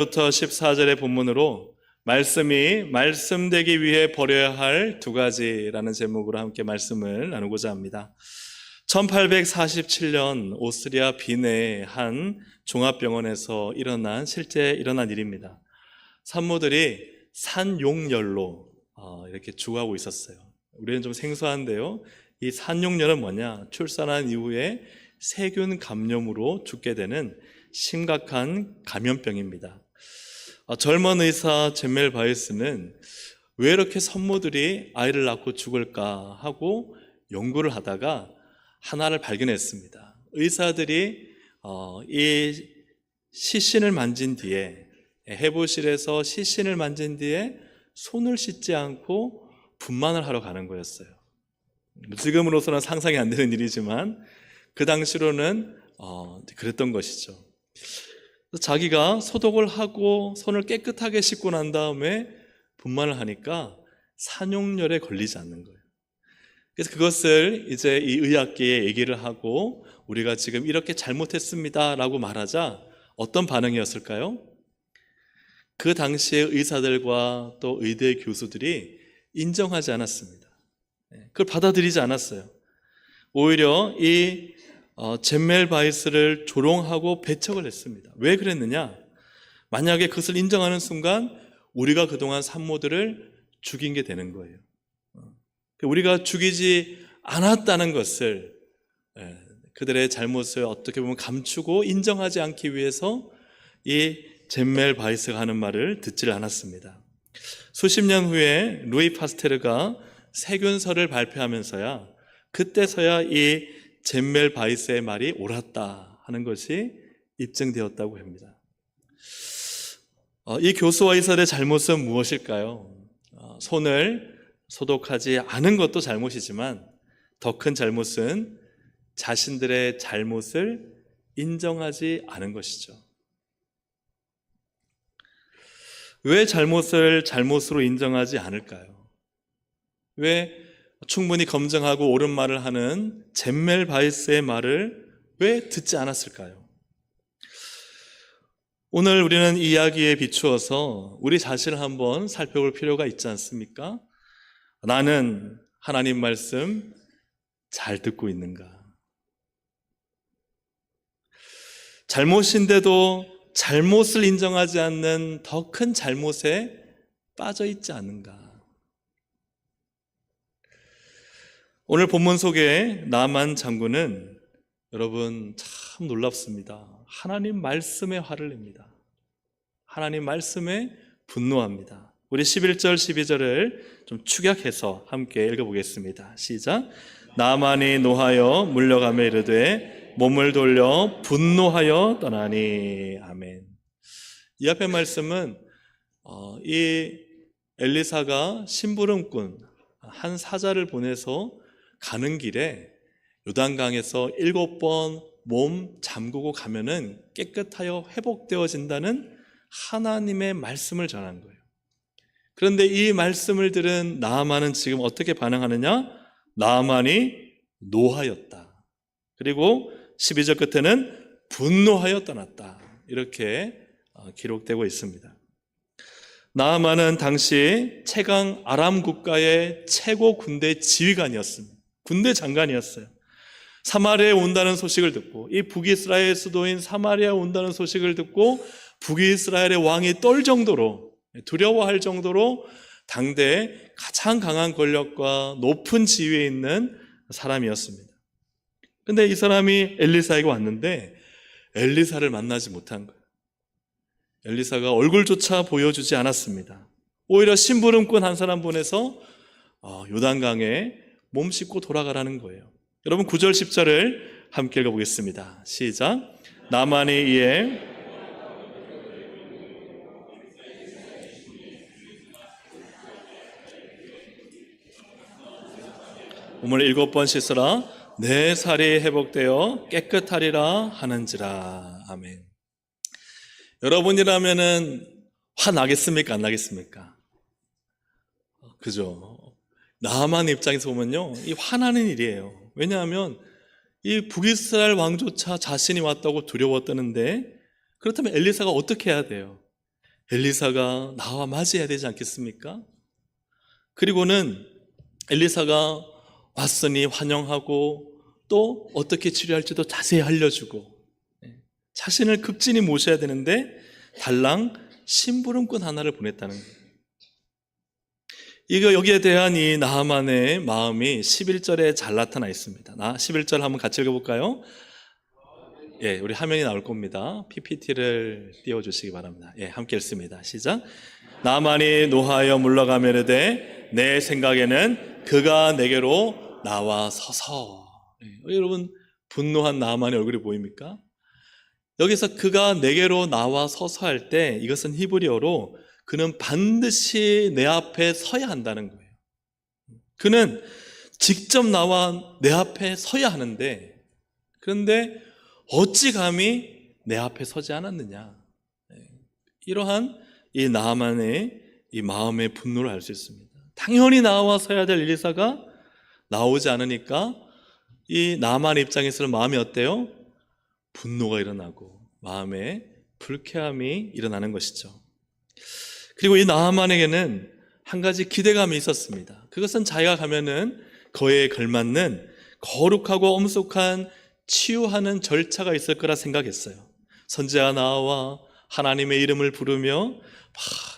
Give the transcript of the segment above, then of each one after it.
부터 14절의 본문으로 말씀이 말씀되기 위해 버려야 할 두 가지라는 제목으로 함께 말씀을 나누고자 합니다. 1847년 오스트리아 빈의 한 종합병원에서 실제 일어난 일입니다. 산모들이 산용열로 이렇게 죽어가고 있었어요. 우리는 좀 생소한데요. 이 산용열은 뭐냐? 출산한 이후에 세균 감염으로 죽게 되는 심각한 감염병입니다. 젊은 의사 젬멜 바이스는 왜 이렇게 산모들이 아이를 낳고 죽을까 하고 연구를 하다가 하나를 발견했습니다. 의사들이 이 시신을 만진 뒤에, 해부실에서 시신을 만진 뒤에 손을 씻지 않고 분만을 하러 가는 거였어요. 지금으로서는 상상이 안 되는 일이지만 그 당시로는 그랬던 것이죠. 자기가 소독을 하고 손을 깨끗하게 씻고 난 다음에 분만을 하니까 산용열에 걸리지 않는 거예요. 그래서 그것을 이제 이 의학계에 얘기를 하고 우리가 지금 이렇게 잘못했습니다 라고 말하자 어떤 반응이었을까요? 그 당시에 의사들과 또 의대 교수들이 인정하지 않았습니다. 그걸 받아들이지 않았어요. 오히려 이 젬멜 바이스를 조롱하고 배척을 했습니다. 왜 그랬느냐? 만약에 그것을 인정하는 순간 우리가 그동안 산모들을 죽인 게 되는 거예요. 우리가 죽이지 않았다는 것을, 그들의 잘못을 어떻게 보면 감추고 인정하지 않기 위해서 이 젬멜 바이스가 하는 말을 듣지를 않았습니다. 수십 년 후에 루이 파스테르가 세균설을 발표하면서야 그때서야 이 젬멜 바이스의 말이 옳았다 하는 것이 입증되었다고 합니다. 이 교수와 의사의 잘못은 무엇일까요? 손을 소독하지 않은 것도 잘못이지만 더 큰 잘못은 자신들의 잘못을 인정하지 않은 것이죠. 왜 잘못을 잘못으로 인정하지 않을까요? 왜 충분히 검증하고 옳은 말을 하는 젬멜 바이스의 말을 왜 듣지 않았을까요? 오늘 우리는 이 이야기에 비추어서 우리 자신을 한번 살펴볼 필요가 있지 않습니까? 나는 하나님 말씀 잘 듣고 있는가? 잘못인데도 잘못을 인정하지 않는 더 큰 잘못에 빠져 있지 않는가? 오늘 본문 속에 나만 장군은 여러분 참 놀랍습니다. 하나님 말씀에 화를 냅니다. 하나님 말씀에 분노합니다. 우리 11절 12절을 좀 축약해서 함께 읽어보겠습니다. 시작. 나만이 노하여 물려가며 이르되 몸을 돌려 분노하여 떠나니. 아멘. 이 앞의 말씀은 이 엘리사가 심부름꾼 한 사자를 보내서 가는 길에 요단강에서 7번 몸 잠그고 가면은 깨끗하여 회복되어진다는 하나님의 말씀을 전한 거예요. 그런데 이 말씀을 들은 나아만은 지금 어떻게 반응하느냐? 나아만이 노하였다. 그리고 12절 끝에는 분노하여 떠났다. 이렇게 기록되고 있습니다. 나아만은 당시 최강 아람 국가의 최고 군대 지휘관이었습니다. 군대 장관이었어요. 사마리아에 온다는 소식을 듣고, 이 북이스라엘 수도인 사마리아에 온다는 소식을 듣고 북이스라엘의 왕이 떨 정도로, 두려워할 정도로 당대의 가장 강한 권력과 높은 지위에 있는 사람이었습니다. 근데 이 사람이 엘리사에게 왔는데 엘리사를 만나지 못한 거예요. 엘리사가 얼굴조차 보여주지 않았습니다. 오히려 심부름꾼 한 사람 보내서 요단강에 몸 씻고 돌아가라는 거예요. 여러분 9절 10절을 함께 읽어보겠습니다. 시작. 나만이 이에 몸을 7번 씻으라 내 살이 회복되어 깨끗하리라 하는지라. 아멘. 여러분이라면은 화 나겠습니까? 안 나겠습니까? 그죠? 나만 입장에서 보면요, 이 화나는 일이에요. 왜냐하면 이 북이스라엘 왕조차 자신이 왔다고 두려워 떠는데, 그렇다면 엘리사가 어떻게 해야 돼요? 엘리사가 나와 맞이해야 되지 않겠습니까? 그리고는 엘리사가 왔으니 환영하고 또 어떻게 치료할지도 자세히 알려주고 자신을 극진히 모셔야 되는데 달랑 심부름꾼 하나를 보냈다는 거예요. 여기에 대한 이 나하만의 마음이 11절에 잘 나타나 있습니다. 11절 한번 같이 읽어볼까요? 예, 우리 화면이 나올 겁니다. PPT를 띄워주시기 바랍니다. 예, 함께 읽습니다. 시작. 나하만이 노하여 물러가며 이르되 내 생각에는 그가 내게로 나와서서. 예, 여러분 분노한 나하만의 얼굴이 보입니까? 여기서 그가 내게로 나와서서 할 때 이것은 히브리어로 그는 반드시 내 앞에 서야 한다는 거예요. 그는 직접 나와 내 앞에 서야 하는데 그런데 어찌 감히 내 앞에 서지 않았느냐. 이러한 이 나하만의 이 마음의 분노를 알 수 있습니다. 당연히 나와 서야 될 엘리사가 나오지 않으니까 이 나하만 입장에서는 마음이 어때요? 분노가 일어나고 마음에 불쾌함이 일어나는 것이죠. 그리고 이 나하만에게는 한 가지 기대감이 있었습니다. 그것은 자기가 가면은 그에 걸맞는 거룩하고 엄숙한 치유하는 절차가 있을 거라 생각했어요. 선지자가 나와 하나님의 이름을 부르며 막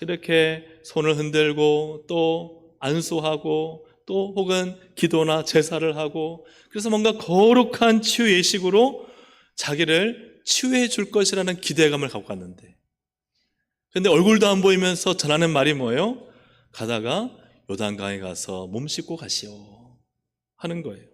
이렇게 손을 흔들고 또 안수하고 또 혹은 기도나 제사를 하고 그래서 뭔가 거룩한 치유 예식으로 자기를 치유해 줄 것이라는 기대감을 갖고 갔는데 근데 얼굴도 안 보이면서 전하는 말이 뭐예요? 가다가 요단강에 가서 몸 씻고 가시오 하는 거예요.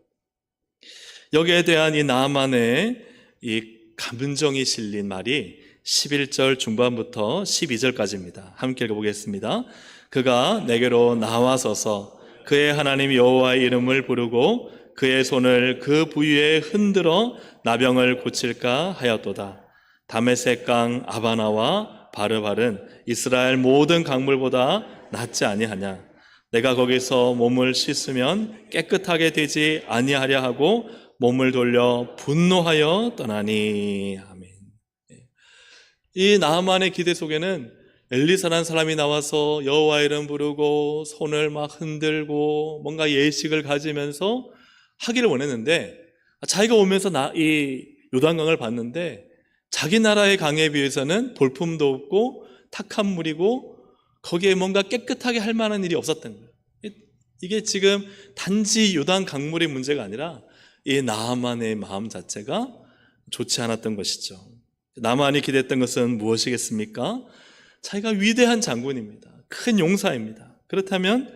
여기에 대한 이 나하만의 이 감정이 실린 말이 11절 중반부터 12절까지입니다. 함께 읽어보겠습니다. 그가 내게로 나와서서 그의 하나님 여호와의 이름을 부르고 그의 손을 그 부위에 흔들어 나병을 고칠까 하였도다. 다메섹 강 아바나와 바르발은 이스라엘 모든 강물보다 낫지 아니하냐. 내가 거기서 몸을 씻으면 깨끗하게 되지 아니하려 하고 몸을 돌려 분노하여 떠나니. 아멘. 이 나하만의 기대 속에는 엘리사라는 사람이 나와서 여호와의 이름 부르고 손을 막 흔들고 뭔가 예식을 가지면서 하기를 원했는데 자기가 오면서 이 요단강을 봤는데 자기 나라의 강에 비해서는 볼품도 없고 탁한 물이고 거기에 뭔가 깨끗하게 할 만한 일이 없었던 거예요. 이게 지금 단지 요단 강물의 문제가 아니라 이 나하만의 마음 자체가 좋지 않았던 것이죠. 나하만이 기대했던 것은 무엇이겠습니까? 자기가 위대한 장군입니다. 큰 용사입니다. 그렇다면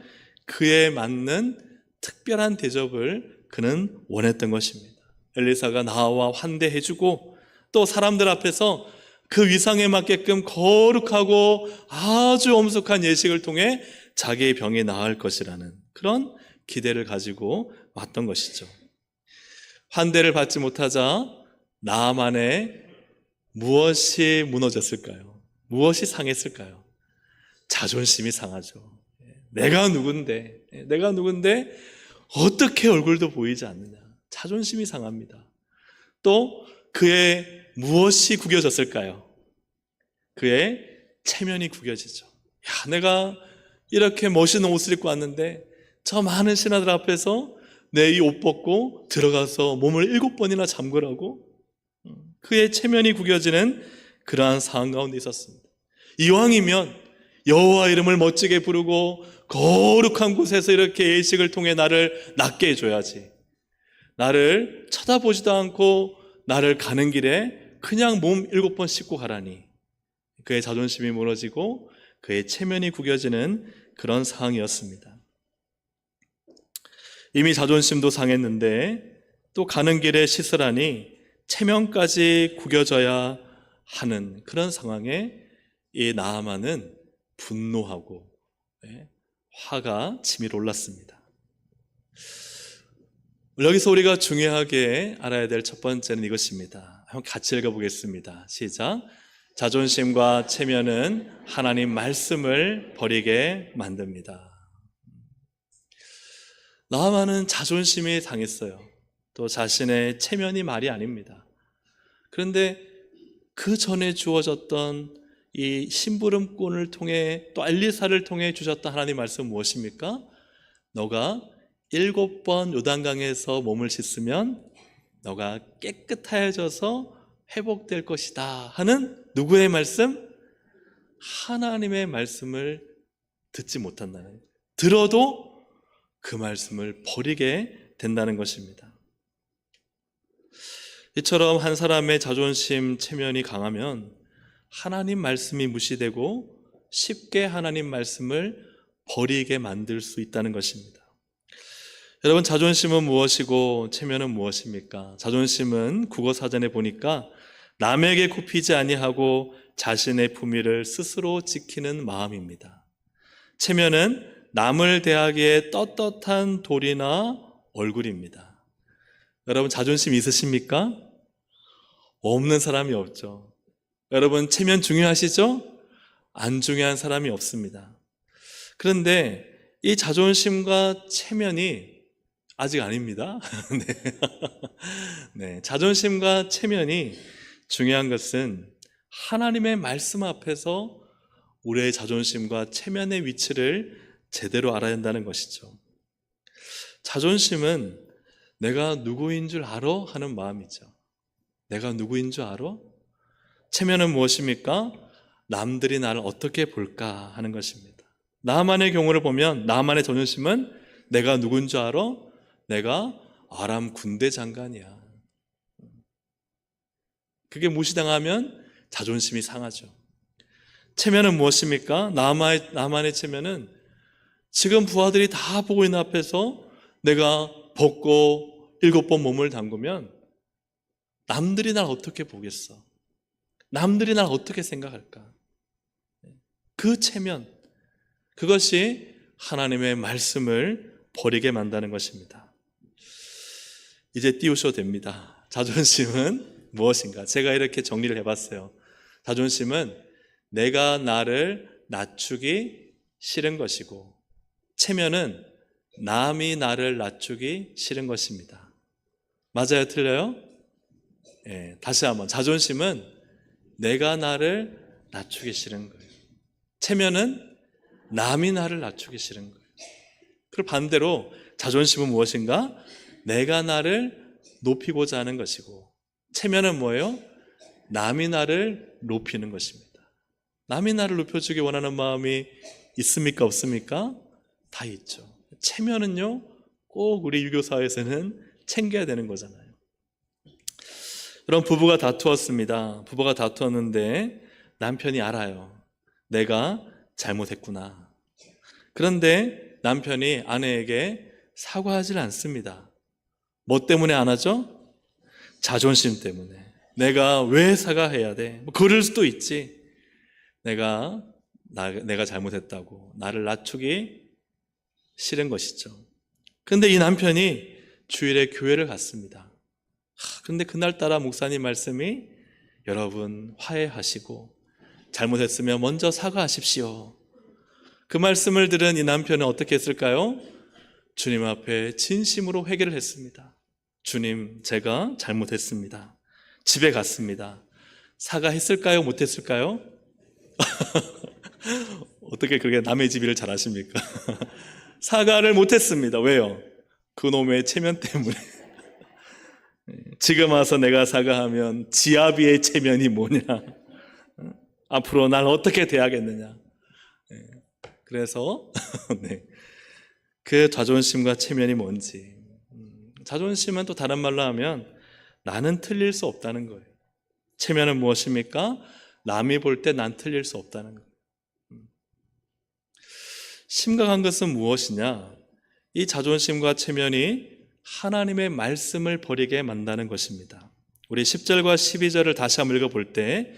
그에 맞는 특별한 대접을 그는 원했던 것입니다. 엘리사가 나와 환대해주고 또 사람들 앞에서 그 위상에 맞게끔 거룩하고 아주 엄숙한 예식을 통해 자기의 병이 나을 것이라는 그런 기대를 가지고 왔던 것이죠. 환대를 받지 못하자 나하만의 무엇이 무너졌을까요? 무엇이 상했을까요? 자존심이 상하죠. 내가 누군데 어떻게 얼굴도 보이지 않느냐. 자존심이 상합니다. 또 그의 무엇이 구겨졌을까요? 그의 체면이 구겨지죠. 야, 내가 이렇게 멋있는 옷을 입고 왔는데 저 많은 신하들 앞에서 내 이 옷 벗고 들어가서 몸을 7번이나 잠그라고? 그의 체면이 구겨지는 그러한 상황 가운데 있었습니다. 이왕이면 여호와 이름을 멋지게 부르고 거룩한 곳에서 이렇게 예식을 통해 나를 낫게 해줘야지. 나를 쳐다보지도 않고 나를 가는 길에 그냥 몸 7번 씻고 가라니. 그의 자존심이 무너지고 그의 체면이 구겨지는 그런 상황이었습니다. 이미 자존심도 상했는데 또 가는 길에 씻으라니 체면까지 구겨져야 하는 그런 상황에 이 나하만은 분노하고 화가 치밀어 올랐습니다. 여기서 우리가 중요하게 알아야 될 첫 번째는 이것입니다. 한번 같이 읽어보겠습니다. 시작. 자존심과 체면은 하나님 말씀을 버리게 만듭니다. 나하만은 자존심이 상했어요. 또 자신의 체면이 말이 아닙니다. 그런데 그 전에 주어졌던 이 심부름꾼을 통해 또 엘리사를 통해 주셨던 하나님 말씀 무엇입니까? 너가 7번 요단강에서 몸을 씻으면 너가 깨끗해져서 회복될 것이다 하는 누구의 말씀? 하나님의 말씀을 듣지 못한다는 거예요. 들어도 그 말씀을 버리게 된다는 것입니다. 이처럼 한 사람의 자존심, 체면이 강하면 하나님 말씀이 무시되고 쉽게 하나님 말씀을 버리게 만들 수 있다는 것입니다. 여러분, 자존심은 무엇이고 체면은 무엇입니까? 자존심은 국어사전에 보니까 남에게 굽히지 아니하고 자신의 품위를 스스로 지키는 마음입니다. 체면은 남을 대하기에 떳떳한 돌이나 얼굴입니다. 여러분, 자존심 있으십니까? 없는 사람이 없죠. 여러분, 체면 중요하시죠? 안 중요한 사람이 없습니다. 그런데 이 자존심과 체면이 아직 아닙니다. 네. 네, 자존심과 체면이 중요한 것은 하나님의 말씀 앞에서 우리의 자존심과 체면의 위치를 제대로 알아야 한다는 것이죠. 자존심은 내가 누구인 줄 알아? 하는 마음이죠. 내가 누구인 줄 알아? 체면은 무엇입니까? 남들이 나를 어떻게 볼까 하는 것입니다. 나만의 경우를 보면 나만의 자존심은 내가 누군 줄 알아? 내가 아람 군대 장관이야. 그게 무시당하면 자존심이 상하죠. 체면은 무엇입니까? 나만의 체면은 지금 부하들이 다 보고 있는 앞에서 내가 벗고 7번 몸을 담그면 남들이 날 어떻게 보겠어? 남들이 날 어떻게 생각할까? 그 체면, 그것이 하나님의 말씀을 버리게 만드는 것입니다. 이제 띄우셔도 됩니다. 자존심은 무엇인가? 제가 이렇게 정리를 해봤어요. 자존심은 내가 나를 낮추기 싫은 것이고, 체면은 남이 나를 낮추기 싫은 것입니다. 맞아요? 틀려요? 네, 다시 한번. 자존심은 내가 나를 낮추기 싫은 거예요. 체면은 남이 나를 낮추기 싫은 거예요. 그리고 반대로 자존심은 무엇인가? 내가 나를 높이고자 하는 것이고, 체면은 뭐예요? 남이 나를 높이는 것입니다. 남이 나를 높여주기 원하는 마음이 있습니까? 없습니까? 다 있죠. 체면은요, 꼭 우리 유교사회에서는 챙겨야 되는 거잖아요. 여러분, 부부가 다투었습니다. 부부가 다투었는데 남편이 알아요. 내가 잘못했구나. 그런데 남편이 아내에게 사과하지 않습니다. 뭐 때문에 안 하죠? 자존심 때문에. 내가 왜 사과해야 돼? 그럴 수도 있지. 내가 잘못했다고 나를 낮추기 싫은 것이죠. 그런데 이 남편이 주일에 교회를 갔습니다. 그런데 그날따라 목사님 말씀이 여러분 화해하시고 잘못했으면 먼저 사과하십시오. 그 말씀을 들은 이 남편은 어떻게 했을까요? 주님 앞에 진심으로 회개를 했습니다. 주님, 제가 잘못했습니다. 집에 갔습니다. 사과했을까요? 못했을까요? 어떻게 그렇게 남의 집일을 잘하십니까? 사과를 못했습니다. 왜요? 그놈의 체면 때문에. 지금 와서 내가 사과하면 지아비의 체면이 뭐냐? 앞으로 날 어떻게 대하겠느냐? 그래서 네. 그 자존심과 체면이 뭔지. 자존심은 또 다른 말로 하면 나는 틀릴 수 없다는 거예요. 체면은 무엇입니까? 남이 볼 때 난 틀릴 수 없다는 거예요. 심각한 것은 무엇이냐? 이 자존심과 체면이 하나님의 말씀을 버리게 만드는 것입니다. 우리 10절과 12절을 다시 한번 읽어볼 때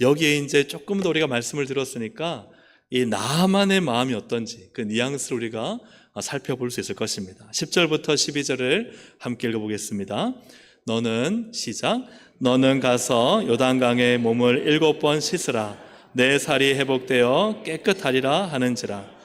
여기에 이제 조금 더 우리가 말씀을 들었으니까 이 나만의 마음이 어떤지 그 뉘앙스를 우리가 살펴볼 수 있을 것입니다. 10절부터 12절을 함께 읽어보겠습니다. 너는 시작. 너는 가서 요단강에 몸을 7번 씻으라. 내 살이 회복되어 깨끗하리라 하는지라.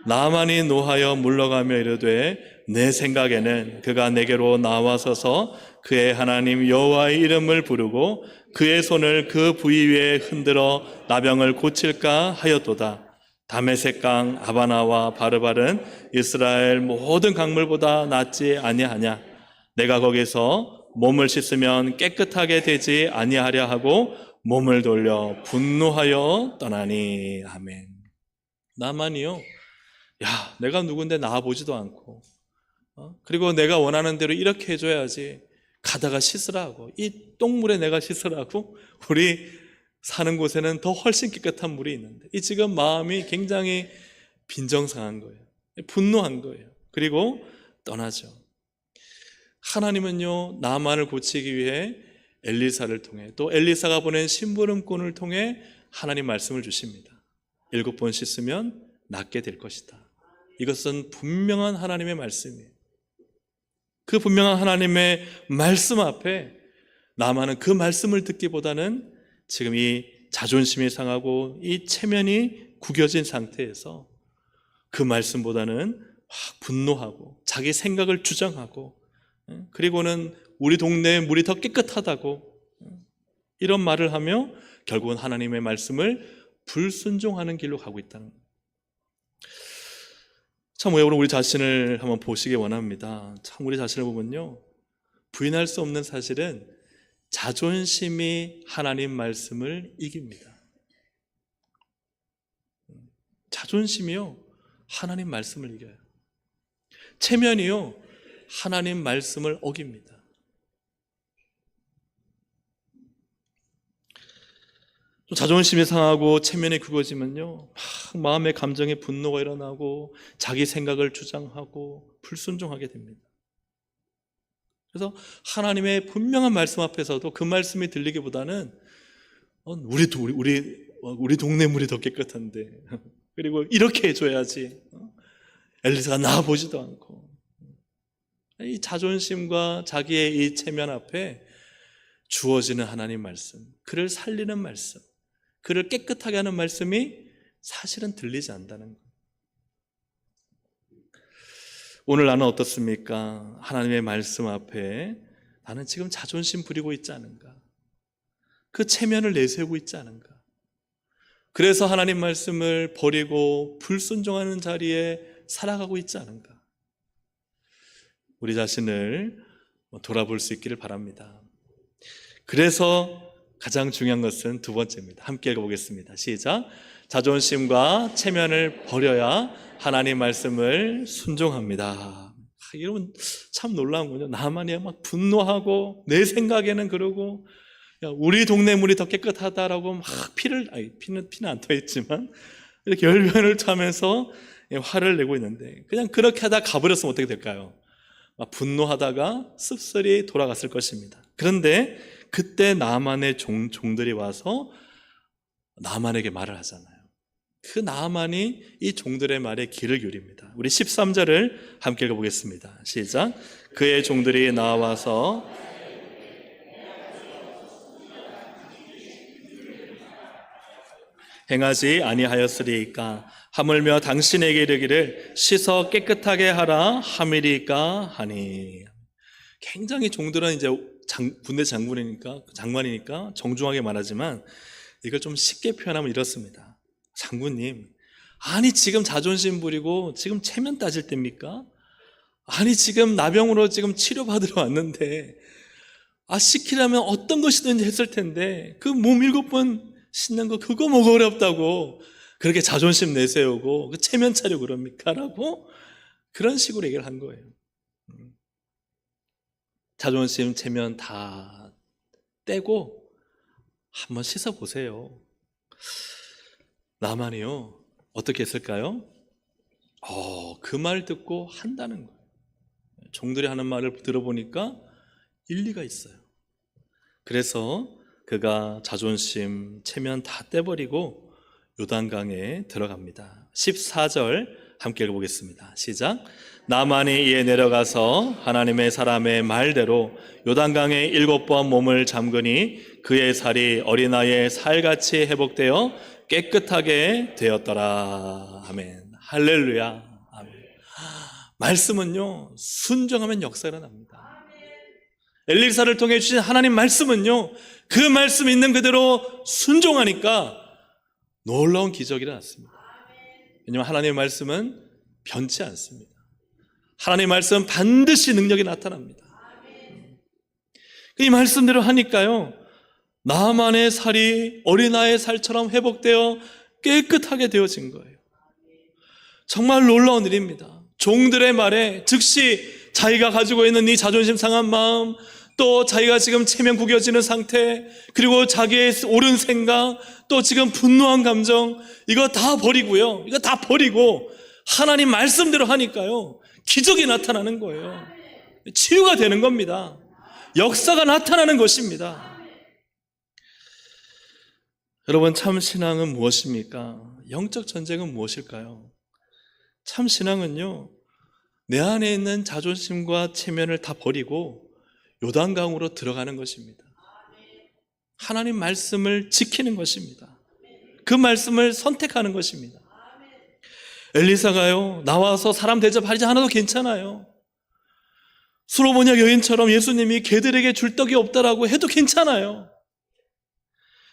나만이 노하여 물러가며 이르되 내 생각에는 그가 내게로 나와서서 그의 하나님 여호와의 이름을 부르고 그의 손을 그 부위 위에 흔들어 나병을 고칠까 하였도다. 다메섹강 아바나와 바르발은 이스라엘 모든 강물보다 낫지 아니하냐. 내가 거기서 몸을 씻으면 깨끗하게 되지 아니하랴 하고 몸을 돌려 분노하여 떠나니. 아멘. 나만이요, 야, 내가 누군데 나와보지도 않고, 그리고 내가 원하는 대로 이렇게 해줘야지, 가다가 씻으라고, 이 똥물에 내가 씻으라고. 우리 사는 곳에는 더 훨씬 깨끗한 물이 있는데, 이 지금 마음이 굉장히 빈정상한 거예요. 분노한 거예요. 그리고 떠나죠. 하나님은요, 나만을 고치기 위해 엘리사를 통해, 또 엘리사가 보낸 심부름꾼을 통해 하나님 말씀을 주십니다. 7번 씻으면 낫게 될 것이다. 이것은 분명한 하나님의 말씀이에요. 그 분명한 하나님의 말씀 앞에 나만은 그 말씀을 듣기보다는 지금 이 자존심이 상하고 이 체면이 구겨진 상태에서 그 말씀보다는 분노하고 자기 생각을 주장하고, 그리고는 우리 동네의 물이 더 깨끗하다고 이런 말을 하며 결국은 하나님의 말씀을 불순종하는 길로 가고 있다는 거예요. 참, 여러분, 우리 자신을 한번 보시기 원합니다. 참, 우리 자신을 보면요, 부인할 수 없는 사실은 자존심이 하나님 말씀을 이깁니다. 자존심이요, 하나님 말씀을 이겨요. 체면이요, 하나님 말씀을 어깁니다. 자존심이 상하고 체면이 굽어지면요, 막 마음의 감정에 분노가 일어나고 자기 생각을 주장하고 불순종하게 됩니다. 그래서 하나님의 분명한 말씀 앞에서도 그 말씀이 들리기보다는 우리 동네 물이 더 깨끗한데, 그리고 이렇게 해줘야지, 엘리사가 나와보지도 않고, 이 자존심과 자기의 이 체면 앞에 주어지는 하나님 말씀, 그를 살리는 말씀, 그를 깨끗하게 하는 말씀이 사실은 들리지 않는다는 거예요. 오늘 나는 어떻습니까? 하나님의 말씀 앞에 나는 지금 자존심 부리고 있지 않은가? 그 체면을 내세우고 있지 않은가? 그래서 하나님 말씀을 버리고 불순종하는 자리에 살아가고 있지 않은가? 우리 자신을 돌아볼 수 있기를 바랍니다. 그래서 가장 중요한 것은 두 번째입니다. 함께 읽어보겠습니다. 시작. 자존심과 체면을 버려야 하나님 말씀을 순종합니다. 여러분, 참 놀라운 거죠. 나만이야 막 분노하고 내 생각에는 그러고, 야, 우리 동네 물이 더 깨끗하다라고 막 피는 안 터있지만 이렇게 열변을 타면서 화를 내고 있는데, 그냥 그렇게 하다 가버렸으면 어떻게 될까요? 막 분노하다가 씁쓸히 돌아갔을 것입니다. 그런데 그때 나만의 종들이 와서 나만에게 말을 하잖아요. 그 나만이 이 종들의 말에 귀를 기울입니다. 우리 13절을 함께 읽어보겠습니다. 시작. 그의 종들이 나와서 행하지 아니하였으리이까 하물며 당신에게 이르기를 씻어 깨끗하게 하라 함이리까 하니. 굉장히 종들은 이제 군대 장관이니까 정중하게 말하지만 이걸 좀 쉽게 표현하면 이렇습니다. 장군님, 아니 지금 자존심 부리고 지금 체면 따질 때입니까? 아니 지금 나병으로 지금 치료받으러 왔는데, 시키려면 어떤 것이든지 했을 텐데 그 몸 7번 씻는 거 그거 뭐가 어렵다고 그렇게 자존심 내세우고 그 체면 차려 그럽니까? 라고 그런 식으로 얘기를 한 거예요. 자존심, 체면 다 떼고 한번 씻어보세요. 나만이요, 어떻게 했을까요? 그 말 듣고 한다는 거예요. 종들이 하는 말을 들어보니까 일리가 있어요. 그래서 그가 자존심, 체면 다 떼버리고 요단강에 들어갑니다. 14절 함께 읽어보겠습니다. 시작. 나만이 이에 내려가서 하나님의 사람의 말대로 요단강에 7번 몸을 잠그니 그의 살이 어린아이의 살같이 회복되어 깨끗하게 되었더라. 아멘. 할렐루야. 아멘. 말씀은요, 순종하면 역사가 일어납니다. 엘리사를 통해 주신 하나님 말씀은요, 그 말씀 있는 그대로 순종하니까 놀라운 기적이 일어났습니다. 왜냐하면 하나님의 말씀은 변치 않습니다. 하나님의 말씀은 반드시 능력이 나타납니다. 이 말씀대로 하니까요, 나만의 살이 어린아이의 살처럼 회복되어 깨끗하게 되어진 거예요. 정말 놀라운 일입니다. 종들의 말에 즉시 자기가 가지고 있는 이 자존심 상한 마음, 또 자기가 지금 체면 구겨지는 상태, 그리고 자기의 옳은 생각, 또 지금 분노한 감정, 이거 다 버리고요. 이거 다 버리고 하나님 말씀대로 하니까요, 기적이 나타나는 거예요. 치유가 되는 겁니다. 역사가 나타나는 것입니다. 여러분, 참 신앙은 무엇입니까? 영적 전쟁은 무엇일까요? 참 신앙은요, 내 안에 있는 자존심과 체면을 다 버리고 요단강으로 들어가는 것입니다. 하나님 말씀을 지키는 것입니다. 그 말씀을 선택하는 것입니다. 엘리사가요, 나와서 사람 대접하지 않아도 괜찮아요. 수로보냐 여인처럼 예수님이 개들에게 줄 떡이 없다라고 해도 괜찮아요.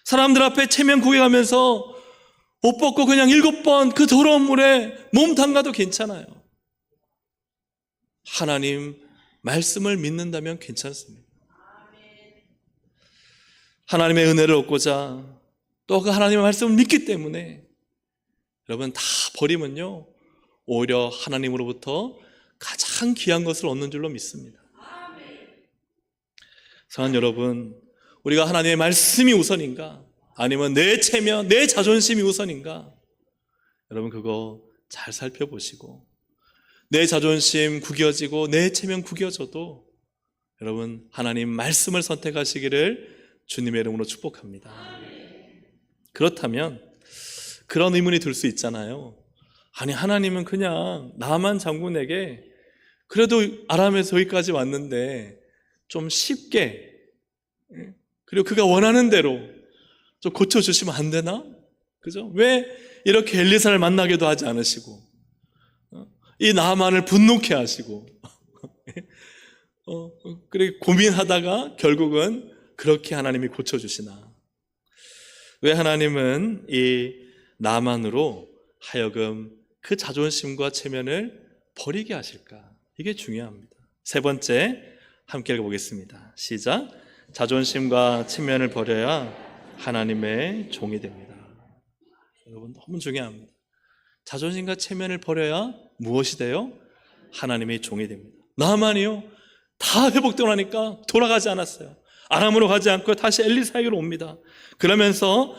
사람들 앞에 체면 구겨가면서 옷 벗고 그냥 7번 그 더러운 물에 몸 담가도 괜찮아요. 하나님 말씀을 믿는다면 괜찮습니다. 하나님의 은혜를 얻고자 또 그 하나님의 말씀을 믿기 때문에 여러분, 다 버리면요, 오히려 하나님으로부터 가장 귀한 것을 얻는 줄로 믿습니다. 사랑하는 여러분, 우리가 하나님의 말씀이 우선인가, 아니면 내 체면, 내 자존심이 우선인가? 여러분, 그거 잘 살펴보시고, 내 자존심 구겨지고 내 체면 구겨져도 여러분, 하나님 말씀을 선택하시기를 주님의 이름으로 축복합니다. 그렇다면 그런 의문이 들 수 있잖아요. 아니, 하나님은 그냥 나만 장군에게 그래도 아람에서 여기까지 왔는데 좀 쉽게, 그리고 그가 원하는 대로 좀 고쳐주시면 안 되나? 그죠? 왜 이렇게 엘리사를 만나게도 하지 않으시고 이 나만을 분노케 하시고 그래 고민하다가 결국은 그렇게 하나님이 고쳐주시나? 왜 하나님은 이 나만으로 하여금 그 자존심과 체면을 버리게 하실까? 이게 중요합니다. 세 번째, 함께 읽어보겠습니다. 시작. 자존심과 체면을 버려야 하나님의 종이 됩니다. 여러분, 너무 중요합니다. 자존심과 체면을 버려야 무엇이 돼요? 하나님의 종이 됩니다. 나만이요, 다 회복되고 나니까 돌아가지 않았어요. 아람으로 가지 않고 다시 엘리사에게로 옵니다. 그러면서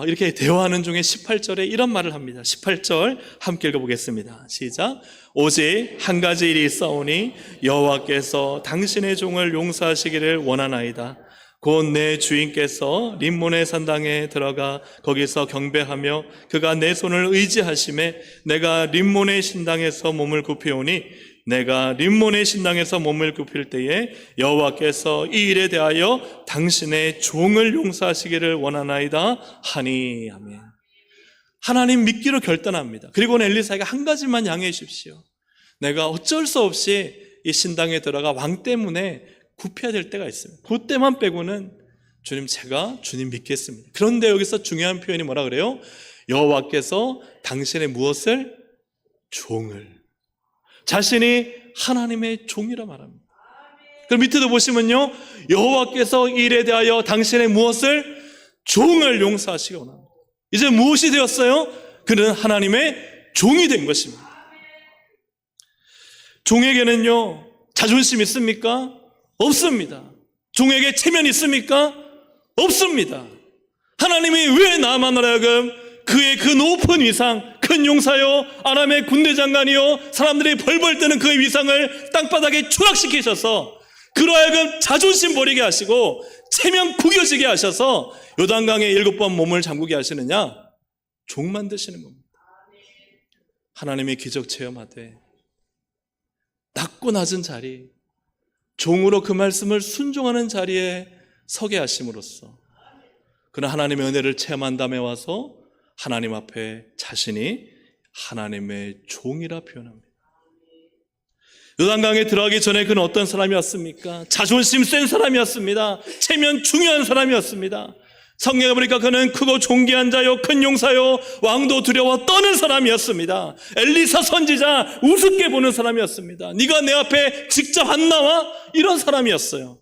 이렇게 대화하는 중에 18절에 이런 말을 합니다. 18절 함께 읽어보겠습니다. 시작. 오직 한 가지 일이 있사오니 여호와께서 당신의 종을 용서하시기를 원하나이다. 곧 내 주인께서 림몬의 산당에 들어가 거기서 경배하며 그가 내 손을 의지하심에 내가 림몬의 신당에서 몸을 굽히오니 내가 림몬의 신당에서 몸을 굽힐 때에 여호와께서 이 일에 대하여 당신의 종을 용서하시기를 원하나이다 하니. 아멘. 하나님 믿기로 결단합니다. 그리고는 엘리사에게 한 가지만 양해해 주십시오. 내가 어쩔 수 없이 이 신당에 들어가 왕 때문에 굽혀야 될 때가 있습니다. 그때만 빼고는 주님, 제가 주님 믿겠습니다. 그런데 여기서 중요한 표현이 뭐라 그래요? 여호와께서 당신의 무엇을? 종을. 자신이 하나님의 종이라 말합니다. 그럼 밑에도 보시면요, 여호와께서 이 일에 대하여 당신의 무엇을? 종을 용서하시기 원합니다. 이제 무엇이 되었어요? 그는 하나님의 종이 된 것입니다. 종에게는요, 자존심 있습니까? 없습니다. 종에게 체면 있습니까? 없습니다. 하나님이 왜 나만을 하여금 그의 그 높은 위상, 큰 용사요, 아람의 군대 장관이요, 사람들이 벌벌 뜨는 그의 위상을 땅바닥에 추락시키셔서 그로 하여금 자존심 버리게 하시고 체면 구겨지게 하셔서 요단강에 7번 몸을 잠그게 하시느냐? 종 만드시는 겁니다. 하나님의 기적 체험하되 낮고 낮은 자리, 종으로 그 말씀을 순종하는 자리에 서게 하심으로써 그는 하나님의 은혜를 체험한 다음에 와서 하나님 앞에 자신이 하나님의 종이라 표현합니다. 요단강에 들어가기 전에 그는 어떤 사람이었습니까? 자존심 센 사람이었습니다. 체면 중요한 사람이었습니다. 성경에 보니까 그는 크고 존귀한 자요, 큰 용사요, 왕도 두려워 떠는 사람이었습니다. 엘리사 선지자 우습게 보는 사람이었습니다. 네가 내 앞에 직접 안 나와? 이런 사람이었어요.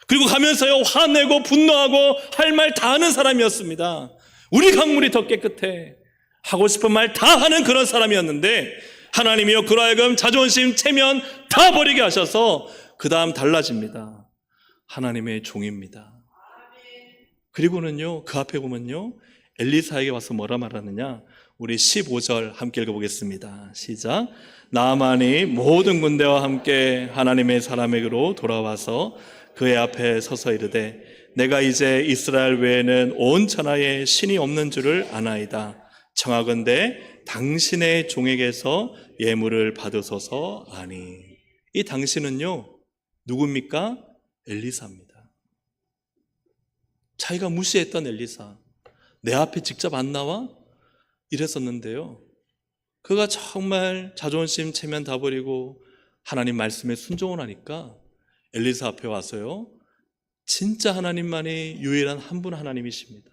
그리고 가면서요, 화내고 분노하고 할 말 다 하는 사람이었습니다. 우리 강물이 더 깨끗해. 하고 싶은 말 다 하는 그런 사람이었는데, 하나님이요 그로 하여금 자존심, 체면 다 버리게 하셔서 그 다음 달라집니다. 하나님의 종입니다. 그리고는요, 그 앞에 보면요, 엘리사에게 와서 뭐라 말하느냐? 우리 15절 함께 읽어보겠습니다. 시작. 나아만이 모든 군대와 함께 하나님의 사람에게로 돌아와서 그의 앞에 서서 이르되, 내가 이제 이스라엘 외에는 온 천하에 신이 없는 줄을 아나이다. 청하건대 당신의 종에게서 예물을 받으소서 하니. 이 당신은요, 누굽니까? 엘리사입니다. 자기가 무시했던 엘리사, 내 앞에 직접 안 나와? 이랬었는데요, 그가 정말 자존심, 체면 다 버리고 하나님 말씀에 순종을 하니까 엘리사 앞에 와서요, 진짜 하나님만이 유일한 한 분 하나님이십니다.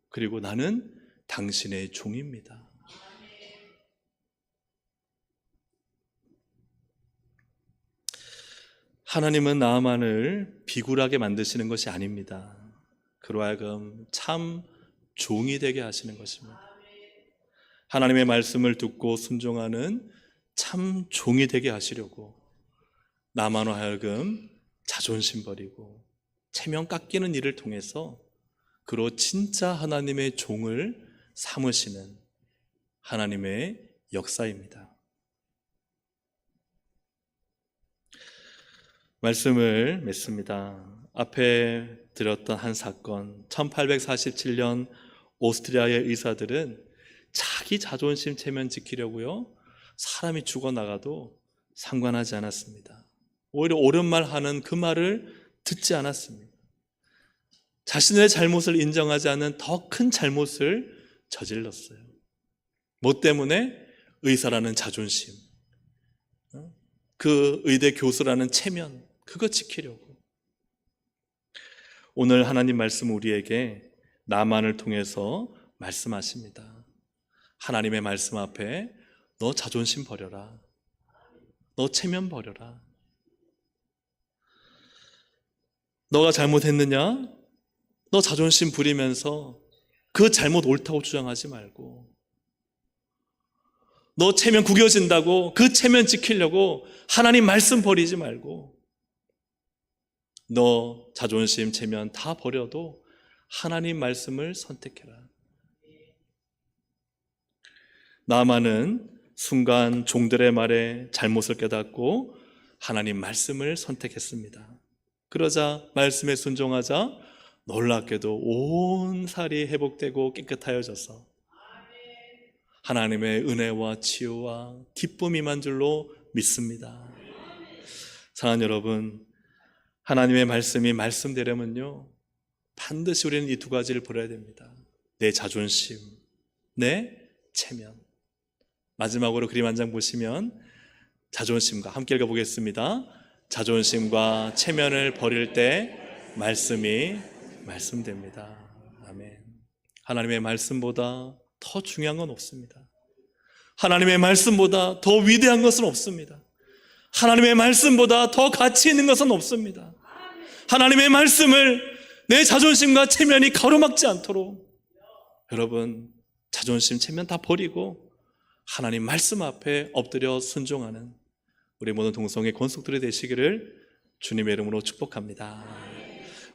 그리고 나는 당신의 종입니다. 하나님은 나아만을 비굴하게 만드시는 것이 아닙니다. 그로 하여금 참 종이 되게 하시는 것입니다. 하나님의 말씀을 듣고 순종하는 참 종이 되게 하시려고 나만으로 하여금 자존심 버리고 체면 깎이는 일을 통해서 그로 진짜 하나님의 종을 삼으시는 하나님의 역사입니다. 말씀을 맺습니다. 앞에 드렸던 한 사건, 1847년 오스트리아의 의사들은 자기 자존심, 체면 지키려고요, 사람이 죽어나가도 상관하지 않았습니다. 오히려 옳은 말 하는 그 말을 듣지 않았습니다. 자신의 잘못을 인정하지 않는 더 큰 잘못을 저질렀어요. 뭐 때문에? 의사라는 자존심, 그 의대 교수라는 체면, 그거 지키려고. 오늘 하나님 말씀 우리에게 나만을 통해서 말씀하십니다. 하나님의 말씀 앞에 너 자존심 버려라, 너 체면 버려라. 너가 잘못했느냐? 너 자존심 부리면서 그 잘못 옳다고 주장하지 말고, 너 체면 구겨진다고 그 체면 지키려고 하나님 말씀 버리지 말고, 너 자존심, 체면 다 버려도 하나님 말씀을 선택해라. 나아만은 순간 종들의 말에 잘못을 깨닫고 하나님 말씀을 선택했습니다. 그러자 말씀에 순종하자 놀랍게도 온 살이 회복되고 깨끗하여져서 하나님의 은혜와 치유와 기쁨이 임한 줄로 믿습니다. 사랑하는 여러분, 하나님의 말씀이 말씀되려면요, 반드시 우리는 이 두 가지를 버려야 됩니다. 내 자존심, 내 체면. 마지막으로 그림 한 장 보시면 자존심과 함께 읽어보겠습니다. 자존심과 체면을 버릴 때 말씀이 말씀됩니다. 아멘. 하나님의 말씀보다 더 중요한 건 없습니다. 하나님의 말씀보다 더 위대한 것은 없습니다. 하나님의 말씀보다 더 가치 있는 것은 없습니다. 하나님의 말씀을 내 자존심과 체면이 가로막지 않도록 여러분, 자존심, 체면 다 버리고 하나님 말씀 앞에 엎드려 순종하는 우리 모든 동성의 권속들이 되시기를 주님의 이름으로 축복합니다.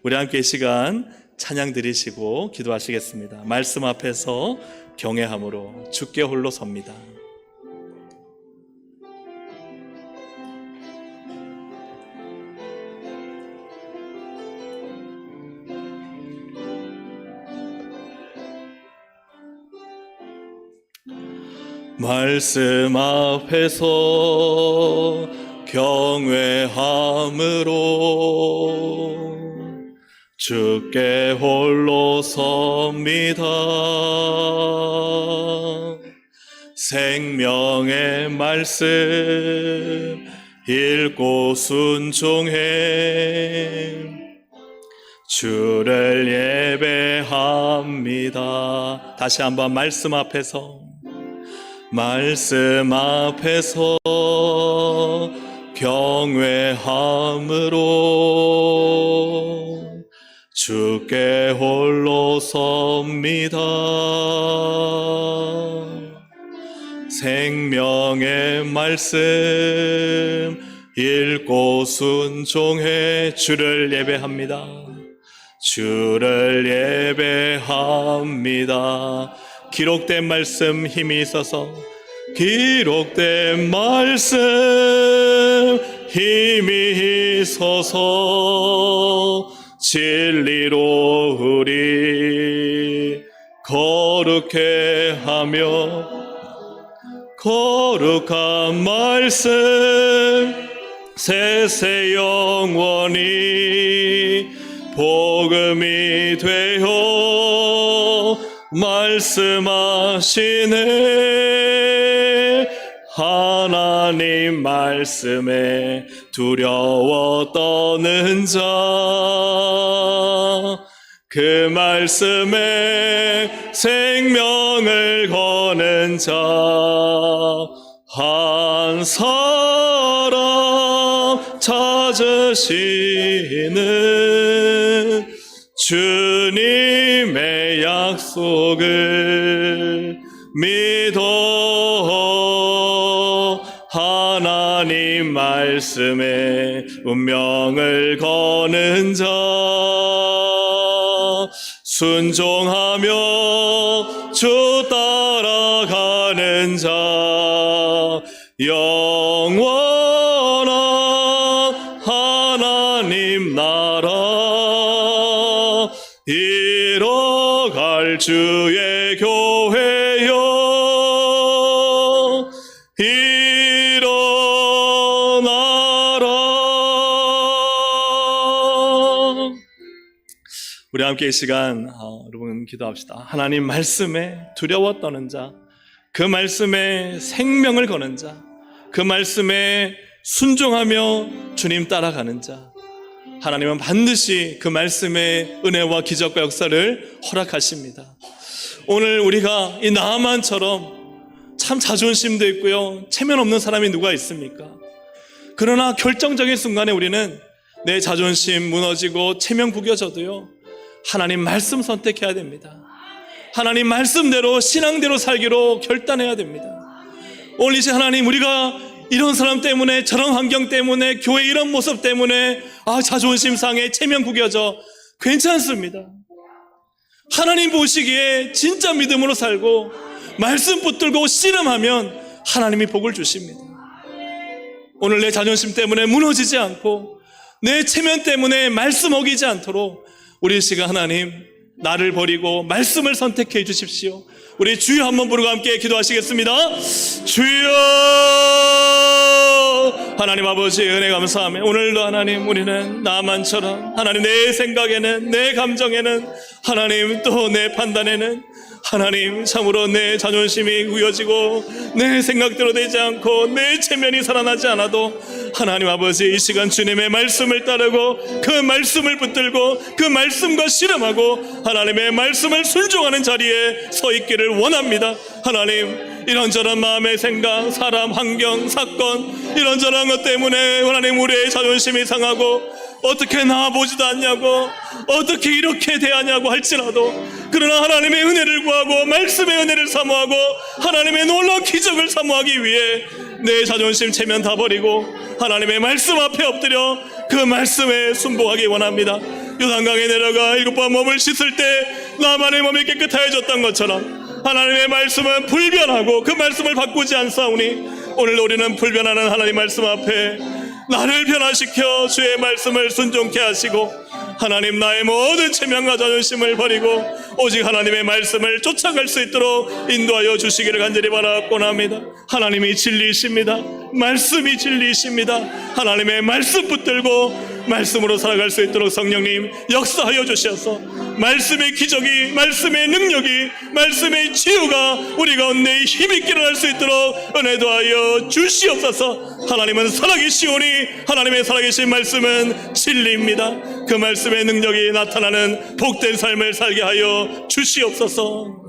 우리 함께 이 시간 찬양 드리시고 기도하시겠습니다. 말씀 앞에서 경외함으로 주께 홀로 섭니다. 말씀 앞에서 경외함으로 주께 홀로 섭니다. 생명의 말씀 읽고 순종해 주를 예배합니다. 다시 한번 말씀 앞에서 경외함으로 주께 홀로 섭니다. 생명의 말씀 읽고 순종해 주를 예배합니다. 주를 예배합니다. 기록된 말씀 힘이 있어서 기록된 말씀 힘이 있어서 진리로 우리 거룩해 하며 거룩한 말씀 세세 영원히 복음이 되어 말씀하시네. 하나님 말씀에 두려워 떠는 자 그 말씀에 생명을 거는 자 한 사람 찾으시는 주님의 약속을 믿어 하나님 말씀에 운명을 거는 자 순종하며 주 따라가는 자 영원한 하나님 나라 이뤄갈 주의 교회여 일어나라. 우리 함께 이 시간 여러분 기도합시다. 하나님 말씀에 두려워 떠는 자, 그 말씀에 생명을 거는 자, 그 말씀에 순종하며 주님 따라가는 자, 하나님은 반드시 그 말씀의 은혜와 기적과 역사를 허락하십니다. 오늘 우리가 이 나아만처럼 참 자존심도 있고요, 체면 없는 사람이 누가 있습니까? 그러나 결정적인 순간에 우리는 내 자존심 무너지고 체면 구겨져도요, 하나님 말씀 선택해야 됩니다. 하나님 말씀대로 신앙대로 살기로 결단해야 됩니다. 오늘 이제 하나님, 우리가 이런 사람 때문에, 저런 환경 때문에, 교회 이런 모습 때문에 자존심 상해, 체면 구겨져, 괜찮습니다. 하나님 보시기에 진짜 믿음으로 살고 말씀 붙들고 씨름하면 하나님이 복을 주십니다. 오늘 내 자존심 때문에 무너지지 않고 내 체면 때문에 말씀 어기지 않도록 우리 시간 하나님 나를 버리고 말씀을 선택해 주십시오. 우리 주여 한번 부르고 함께 기도하시겠습니다. 주여, 하나님 아버지 은혜 감사하며 오늘도 하나님 우리는 나만처럼 하나님 내 생각에는, 내 감정에는, 하나님 또 내 판단에는 하나님 참으로 내 자존심이 구겨지고 내 생각대로 되지 않고 내 체면이 살아나지 않아도 하나님 아버지 이 시간 주님의 말씀을 따르고 그 말씀을 붙들고 그 말씀과 씨름하고 하나님의 말씀을 순종하는 자리에 서 있기를 원합니다. 하나님, 이런저런 마음의 생각, 사람, 환경, 사건, 이런저런 것 때문에 하나님 우리의 자존심이 상하고 어떻게 나와보지도 않냐고, 어떻게 이렇게 대하냐고 할지라도, 그러나 하나님의 은혜를 구하고 말씀의 은혜를 사모하고 하나님의 놀라운 기적을 사모하기 위해 내 자존심 체면 다 버리고 하나님의 말씀 앞에 엎드려 그 말씀에 순복하기 원합니다. 요단강에 내려가 7번 몸을 씻을 때 나만의 몸이 깨끗해졌던 것처럼 하나님의 말씀은 불변하고 그 말씀을 바꾸지 않사오니 오늘 우리는 불변하는 하나님 말씀 앞에 나를 변화시켜 주의 말씀을 순종케 하시고 하나님 나의 모든 체면과 자존심을 버리고 오직 하나님의 말씀을 쫓아갈 수 있도록 인도하여 주시기를 간절히 바라곤 합니다. 하나님이 진리이십니다. 말씀이 진리이십니다. 하나님의 말씀 붙들고 말씀으로 살아갈 수 있도록 성령님 역사하여 주셔서 말씀의 기적이, 말씀의 능력이, 말씀의 치유가 우리 가운데 힘있게 일어날 수 있도록 은혜도 하여 주시옵소서. 하나님은 살아계시오니 하나님의 살아계신 말씀은 진리입니다. 그 말씀의 능력이 나타나는 복된 삶을 살게 하여 주시옵소서.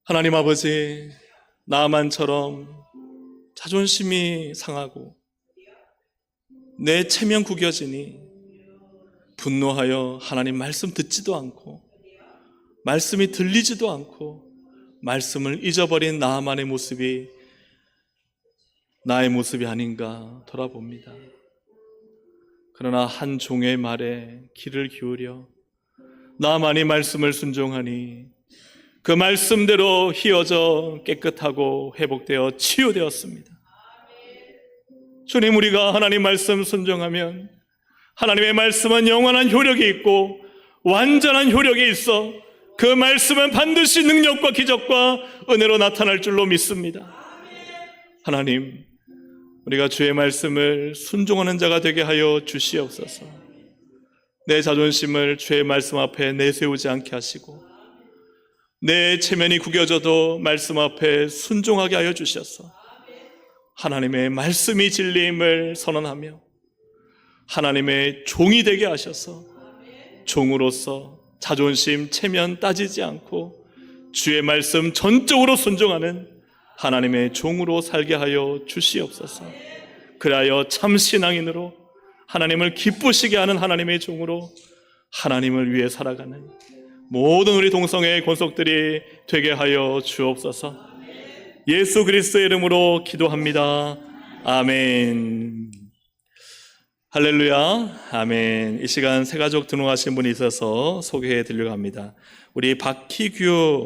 하나님 아버지, 나만처럼 자존심이 상하고 내 체면 구겨지니 분노하여 하나님 말씀 듣지도 않고 말씀이 들리지도 않고 말씀을 잊어버린 나만의 모습이 나의 모습이 아닌가 돌아봅니다. 그러나 한 종의 말에 귀를 기울여 나만이 말씀을 순종하니 그 말씀대로 휘어져 깨끗하고 회복되어 치유되었습니다. 주님, 우리가 하나님 말씀 순종하면 하나님의 말씀은 영원한 효력이 있고 완전한 효력이 있어 그 말씀은 반드시 능력과 기적과 은혜로 나타날 줄로 믿습니다. 하나님, 우리가 주의 말씀을 순종하는 자가 되게 하여 주시옵소서. 내 자존심을 주의 말씀 앞에 내세우지 않게 하시고 내 체면이 구겨져도 말씀 앞에 순종하게 하여 주셔서 하나님의 말씀이 진리임을 선언하며 하나님의 종이 되게 하셔서 종으로서 자존심, 체면 따지지 않고 주의 말씀 전적으로 순종하는 하나님의 종으로 살게 하여 주시옵소서. 그리하여 참 신앙인으로 하나님을 기쁘시게 하는 하나님의 종으로 하나님을 위해 살아가는 모든 우리 동성애의 권속들이 되게 하여 주옵소서. 예수 그리스도의 이름으로 기도합니다. 아멘. 할렐루야. 아멘. 이 시간 새가족 등록하신 분이 있어서 소개해 드리려고 합니다. 우리 박희규